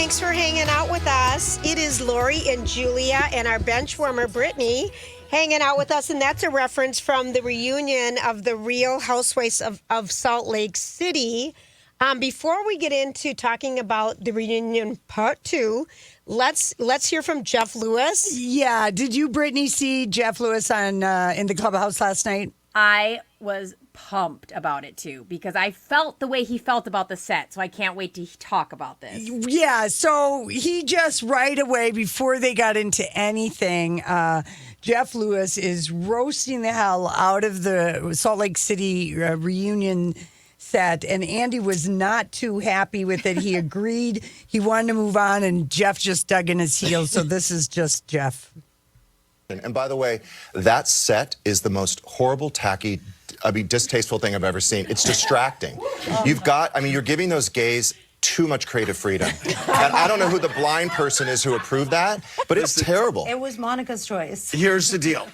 Thanks for hanging out with us. It is Lori and Julia and our bench warmer, Brittany, hanging out with us. And that's a reference from the reunion of the Real Housewives of Salt Lake City. Before we get into talking about the reunion part 2, let's hear from Jeff Lewis. Yeah. Did you, Brittany, see Jeff Lewis on in the clubhouse last night? I was pumped about it, too, because I felt the way he felt about the set, so I can't wait to talk about this. Yeah, so he just right away, before they got into anything, Jeff Lewis is roasting the hell out of the Salt Lake City reunion set, and Andy was not too happy with it. He agreed. He wanted to move on, and Jeff just dug in his heels, so this is just Jeff. And by the way, that set is the most horrible, tacky, distasteful thing I've ever seen. It's distracting. You're giving those gays too much creative freedom. And I don't know who the blind person is who approved that, but it's terrible. It was Monica's choice. Here's the deal.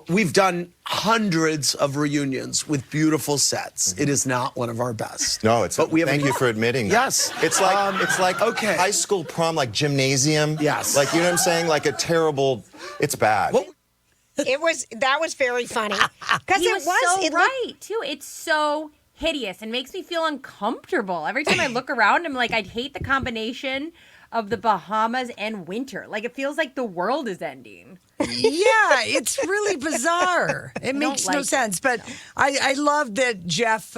We've done hundreds of reunions with beautiful sets. It is not one of our best. No, it's. But thank you for admitting that. Yes, it's like okay. High school prom, like gymnasium. Yes, like you know what I'm saying, like a terrible. It's bad. That was very funny because it was so right too. It's so hideous and makes me feel uncomfortable every time I look around. I'm like, I'd hate the combination of the Bahamas and winter. Like it feels like the world is ending. Yeah, it's really bizarre. It makes no sense. But I love that Jeff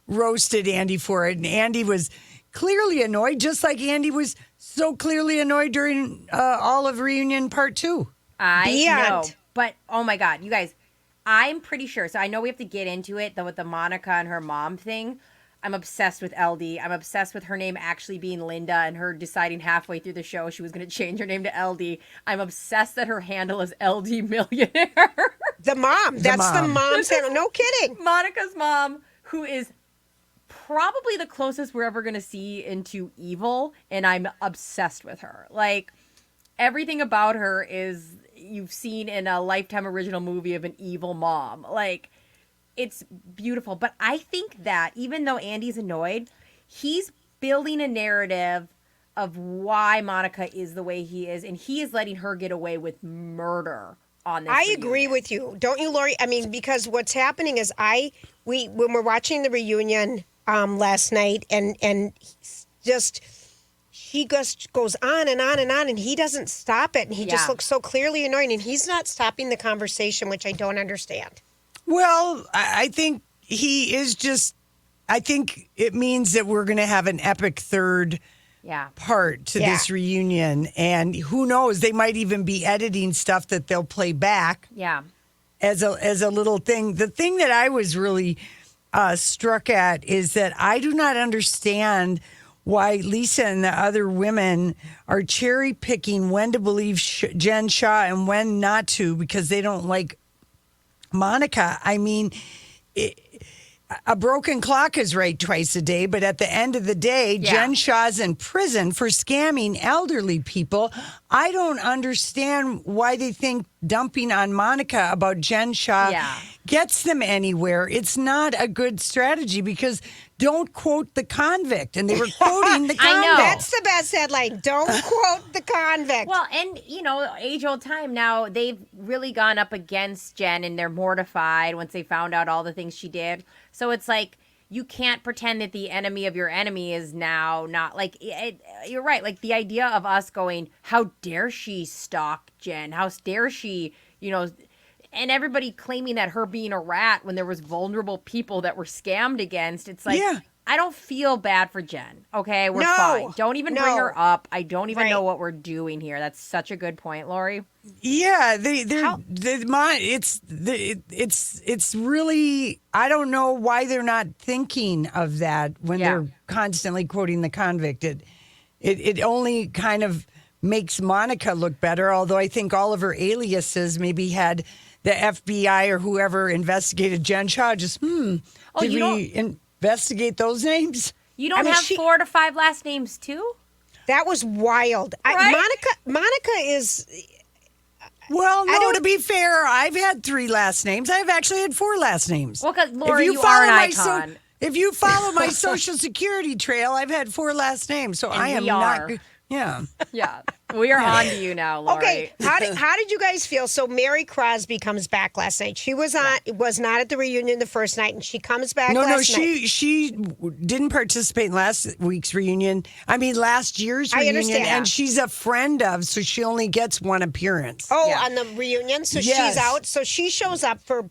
roasted Andy for it. And Andy was clearly annoyed, just like Andy was so clearly annoyed during all of Reunion Part 2. I know. But, oh my God, you guys, I'm pretty sure. So I know we have to get into it, though, with the Monica and her mom thing. I'm obsessed with LD. I'm obsessed with her name actually being Linda and her deciding halfway through the show she was going to change her name to LD. I'm obsessed that her handle is LD Millionaire. The mom. That's the mom's handle. No kidding. Monica's mom, who is probably the closest we're ever going to see into evil, and I'm obsessed with her. Like, everything about her is you've seen in a Lifetime original movie of an evil mom. Like, it's beautiful. But I think that even though Andy's annoyed, he's building a narrative of why Monica is the way he is, and he is letting her get away with murder on this. I agree with you. Don't you, Lori? I mean, because what's happening is when we're watching the reunion last night and he just goes on and on and on, and he doesn't stop it, and he just looks so clearly annoying, and he's not stopping the conversation, which I don't understand. Well, I think he is just. I think it means that we're going to have an epic third part to this reunion, and who knows? They might even be editing stuff that they'll play back. Yeah, as a little thing. The thing that I was really struck at is that I do not understand why Lisa and the other women are cherry picking when to believe Jen Shah and when not to, because they don't like Monica. I mean, a broken clock is right twice a day, but at the end of the day, Jen Shah's in prison for scamming elderly people. I don't understand why they think dumping on Monica about Jen Shah gets them anywhere. It's not a good strategy because don't quote the convict. And they were quoting the convict. I know. That's the best headline. Don't quote the convict. Well, and, age-old time now, they've really gone up against Jen, and they're mortified once they found out all the things she did. So it's like, you can't pretend that the enemy of your enemy is now not, like, you're right. Like, the idea of us going, how dare she stalk Jen? How dare she, and everybody claiming that her being a rat when there was vulnerable people that were scammed against. It's like, I don't feel bad for Jen. Okay, we're fine. Don't even bring her up. I don't even know what we're doing here. That's such a good point, Lori. Yeah, it's really, I don't know why they're not thinking of that when they're constantly quoting the convict. It only kind of makes Monica look better, although I think all of her aliases maybe had the FBI or whoever investigated Jen Shah just, did we investigate those names? You don't have 4 to 5 last names too? That was wild. Right? Monica is... Well, no, to be fair, I've had 3 last names. I've actually had 4 last names. Well, because Lori, you are an icon. If you follow my social security trail, I've had 4 last names, so I am we not. are. Yeah. Yeah. We are on to you now, Lori. Okay, how did you guys feel? So Mary Crosby comes back last night. She was was not at the reunion the first night, and she comes back. No, last night. she didn't participate in last week's reunion. I mean, last year's I reunion, understand. and she's a friend of, so she only gets one appearance. Oh, Yeah. on the reunion, so Yes. she's out. So she shows up for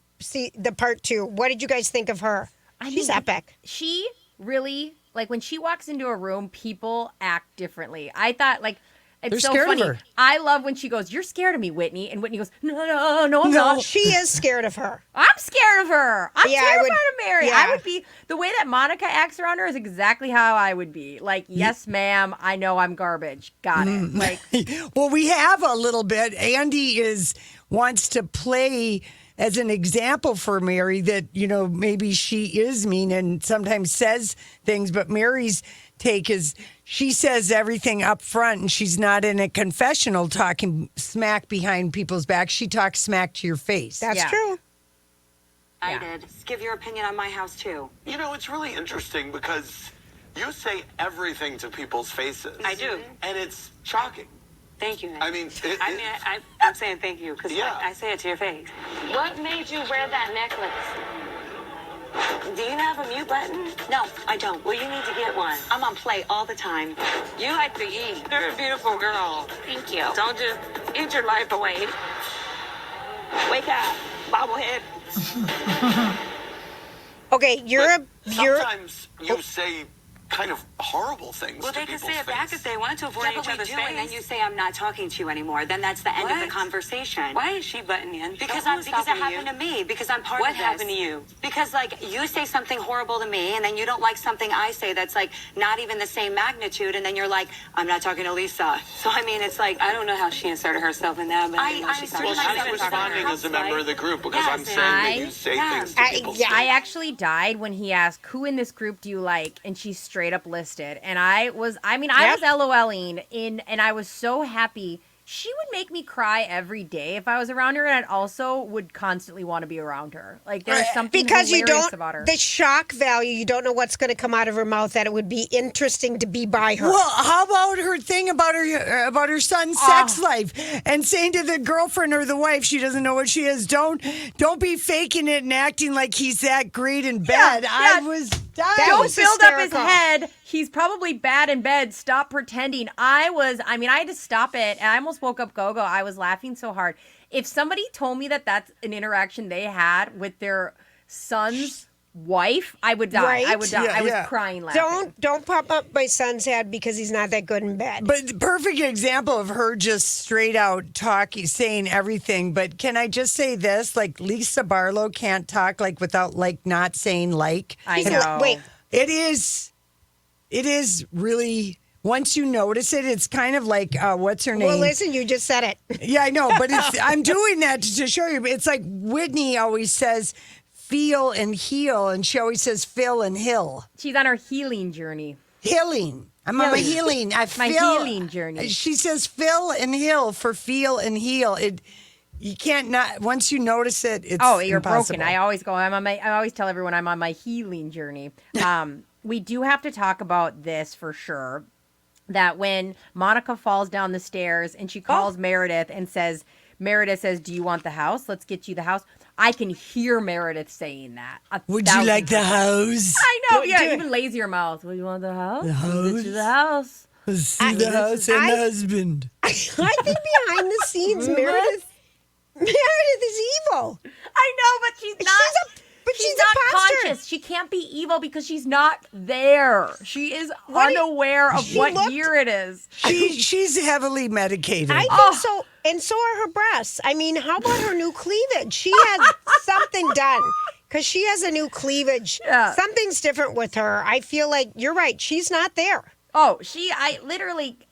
the part 2. What did you guys think of her? She's epic. She really, like, when she walks into a room, people act differently. I thought, like, it's They're so scared of funny. her. I love when she goes, "You're scared of me, Whitney," and Whitney goes, "No, I'm not. She is scared of her. I'm scared of her. I'm Yeah, I terrified would- of Mary. yeah. I would be the way that Monica acts around her is exactly how I would be. Like, yes, ma'am, I know I'm garbage. Got it. Like, Well, we have a little bit. Andy wants to play as an example for Mary that, maybe she is mean and sometimes says things, but Mary's take is she says everything up front and she's not in a confessional talking smack behind people's back. She talks smack to your face. That's Yeah. true. Yeah. Did. Give your opinion on my house too. You know, it's really interesting because you say everything to people's faces. I do. And it's shocking. Thank you. I mean, I'm saying thank you because Yeah. I say it to your face. What made you wear that necklace? Do you have a mute button? No, I don't. Well, you need to get one. I'm on play all the time. You like to eat. You're a beautiful girl. Thank you. Don't just eat your life away. Wake up, bobblehead. Okay, you're sometimes you say kind of horrible things Well, to they can people's say it back face. if they want to avoid Yeah, each but we other's do, face. and then you say I'm not talking to you anymore. Then that's the end of the What? conversation. Why is she butting in? Because Who's it talking to happened you? to me. Because I'm part What of this. happened to you? Because you say something horrible to me, and then you don't like something I say that's not even the same magnitude, and then you're like, I'm not talking to Lisa. So I mean, it's like I don't know how she inserted herself in that, but I know she's Well, talking she's about responding as a member of the group because Yes, I'm saying that you I- say yes. things to people's yeah, I face. actually died when he asked, "Who in this group do you like?" And she straight up listed. And I was LOLing and I was so happy. She would make me cry every day if I was around her, and I also would constantly want to be around her. Like, there's something because you hilarious don't about her. the shock value. You don't know what's going to come out of her mouth. That it would be interesting to be by her. Well, how about her thing about her son's sex life and saying to the girlfriend or the wife she doesn't know what she is. Don't be faking it and acting like he's that great in bed. yeah. I was dying. Don't was build up his hysterical. head. He's probably bad in bed. Stop pretending. I had to stop it, and I almost woke up Gogo. I was laughing so hard. If somebody told me that that's an interaction they had with their son's wife, I would die. Right? I would die. Yeah, I was yeah. crying laughing. Don't pop up my son's head because he's not that good in bed. But the perfect example of her just straight out talking, saying everything. But can I just say this? Like, Lisa Barlow can't talk without not saying like. I So, know. wait, It is really, once you notice it, it's kind of like, what's her name? well, listen, you just said it. Yeah, I know, but I'm doing that to show you. It's like Whitney always says feel and heal, and she always says fill and hill. She's on her healing journey. Healing. I'm on my healing. I My feel, healing journey. She says fill and heal for feel and heal. You can't not, once you notice it, it's You're impossible. broken. I always tell everyone I'm on my healing journey. We do have to talk about this for sure. That when Monica falls down the stairs and she calls Meredith and Meredith says, "Do you want the house? Let's get you the house." I can hear Meredith saying that. Would you like the house? I know, Do yeah, it. even lazier mouth. Would you want the house? The Let's get you the house. See the house and the husband. I think behind the scenes, Meredith is evil. I know, but she's not. She's not a monster. conscious. She can't be evil because she's not there. She is unaware of what looked- year it is. She's heavily medicated. I think so, and so are her breasts. I mean, how about her new cleavage? She has something done because she has a new cleavage. Yeah. Something's different with her. I feel like you're right. She's not there. Oh,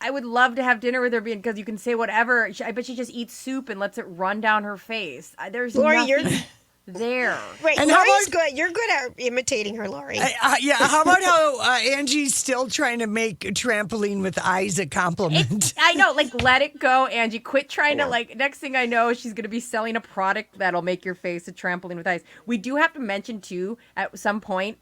I would love to have dinner with her because you can say whatever. I bet she just eats soup and lets it run down her face. There's Lori, nothing you're- there. Right, And how Lori's about- good. You're good at imitating her, Lori. Yeah, how about how Angie's still trying to make trampoline with eyes a compliment? I know, let it go, Angie. Quit trying to, next thing I know, she's going to be selling a product that'll make your face a trampoline with eyes. We do have to mention, too, at some point,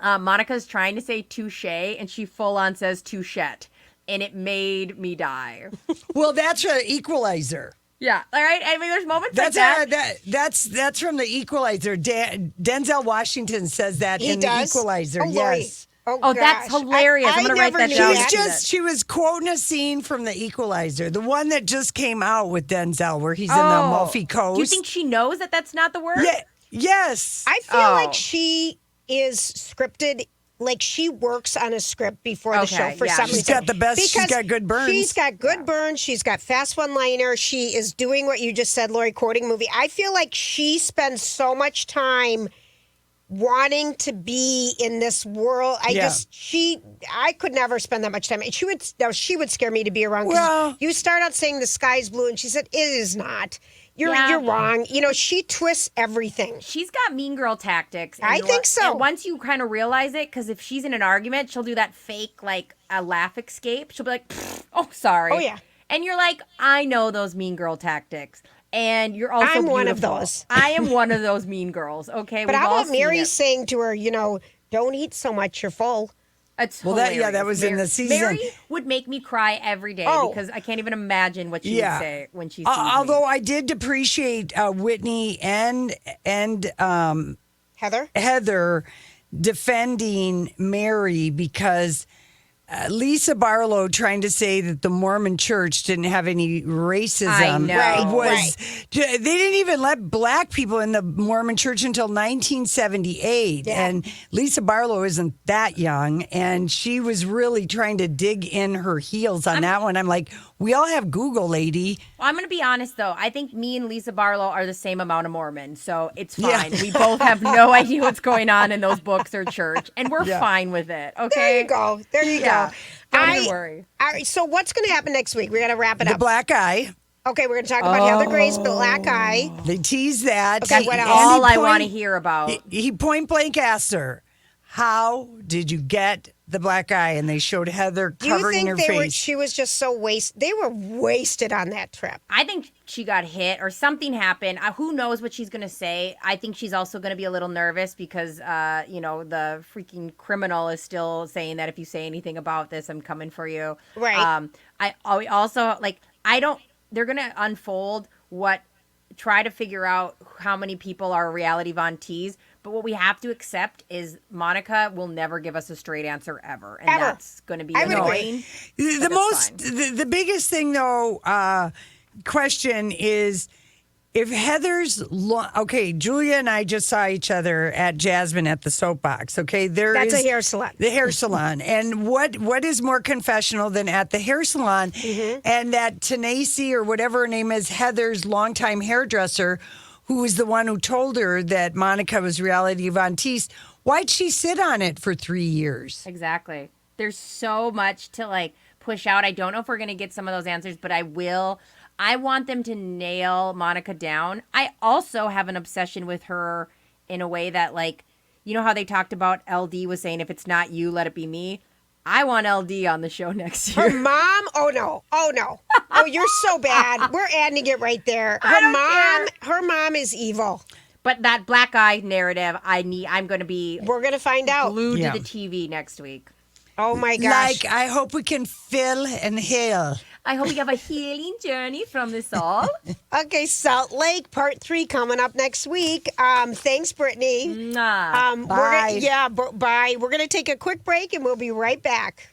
Monica's trying to say touche, and she full on says touchette, and it made me die. Well, that's an Equalizer. Yeah, all right. I mean, there's moments That's like that. that's from the Equalizer. Denzel Washington says that He in does? the Equalizer. Oh, Lori. Yes. Oh, that's gosh. hilarious. I'm I gonna write never that knew down. that. She was quoting a scene from the Equalizer, the one that just came out with Denzel, where he's in the Oh. Amalfi Coast. Do you think she knows that that's not the word? Yeah. Yes. I feel Oh. like she is scripted. Like she works on a script before the Okay, show for yeah. some She's reason. got the best- she's Because got good burns. She's got good burns. She's got fast one-liner. She is doing what you just said, Lori, quoting movie. I feel like she spends so much time wanting to be in this world. I could never spend that much time. She would scare me to be around. 'Cause Well- you start out saying the sky's blue, and she said it is not. You're Yeah. wrong. You know, she twists everything. She's got mean girl tactics. I think so. And once you kind of realize it, because if she's in an argument, she'll do that fake, like, a laugh escape. She'll be like, oh, sorry. Oh, yeah. And you're like, I know those mean girl tactics. And you're also I'm one of beautiful. those. I am one of those mean girls, okay? But We've how all about Mary seen it. saying to her, you know, don't eat so much, you're full. It's Well, that- hilarious. that was in the season. Mary would make me cry every day Oh. because I can't even imagine what she would say when she sees Although me. I did appreciate Whitney and Heather? Heather defending Mary because Lisa Barlow trying to say that the Mormon church didn't have any racism. I know. Right, They didn't even let black people in the Mormon church until 1978. Yeah. And Lisa Barlow isn't that young. And she was really trying to dig in her heels on that one. I'm like, we all have Google, lady. Well, I'm going to be honest, though. I think me and Lisa Barlow are the same amount of Mormon, so it's Yeah. fine. We both have no idea what's going on in those books or church, and we're Yeah. fine with it, okay? There you go. There you Yeah. go. Don't even worry. All right, so what's going to happen next week? We got to wrap it The up. black eye. Okay, we're going to talk about Heather Gray's black eye. They teased that. Okay, what else? And he All I point- want to hear about. He point blank asked her, how did you get the black eye? And they showed Heather Do you covering her think face. she was just so wasted? They were wasted on that trip. I think she got hit or something happened. Who knows what she's going to say? I think she's also going to be a little nervous because, the freaking criminal is still saying that if you say anything about this, I'm coming for you. Right. I also, they're going to unfold try to figure out how many people are reality Von Tees. But what we have to accept is Monica will never give us a straight answer ever. And Ever. that's going to be I would annoying. The biggest thing, though, question is if Heather's okay. Julia and I just saw each other at Jasmine at the soapbox. Okay, That's a hair salon. The hair salon, and what is more confessional than at the hair salon? Mm-hmm. And that Tanasi or whatever her name is, Heather's longtime hairdresser, who was the one who told her that Monica was reality Von Teese. Why'd she sit on it for 3 years? Exactly. There's so much to push out. I don't know if we're going to get some of those answers, but I will. I want them to nail Monica down. I also have an obsession with her in a way that, you know how they talked about LD was saying, if it's not you, let it be me. I want LD on the show next Her year. mom? Oh no. Oh, you're so bad. We're adding it right there. Her mom is evil. But that black eye narrative, I'm going to be We're going to find out. glued Yeah. to the TV next week. Oh my gosh. I hope we can fill and heal. I hope we have a healing journey from this all. Okay, Salt Lake Part 3 coming up next week. Thanks, Brittany. Mwah. Bye. We're going to take a quick break and we'll be right back.